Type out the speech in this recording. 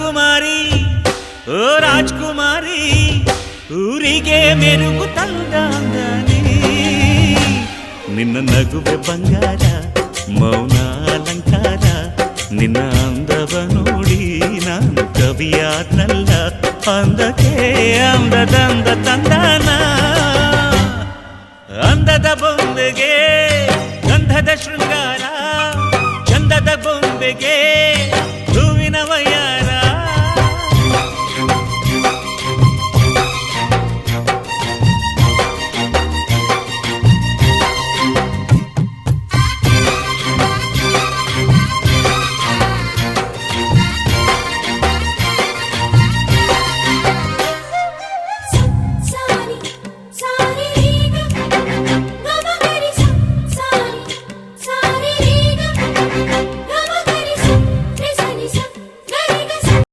ಕುಮಾರಿ ಓ ರಾಜ್ಕುಮಾರಿ ಊರಿಗೆ ಮೆರುಗು ತಂದಾಂದಾನಿ ನಿನ್ನ ನಗುವೆ ಬಂಗಾರ ಮೌನ ಅಲಂಕಾರ ನಿನ್ನ ಅಂದವ ನೋಡಿ ನಾನು ಕವಿಯಾದ್ನಲ್ಲ ಅಂದಕ್ಕೆ ಅಂದದಂದ ತಂದಾನ ಅಂದದ ಬೊಂಬೆಗೆ ಗಂಧದ ಶೃಂಗಾರ ಚಂದದ ಬೊಂಬೆಗೆ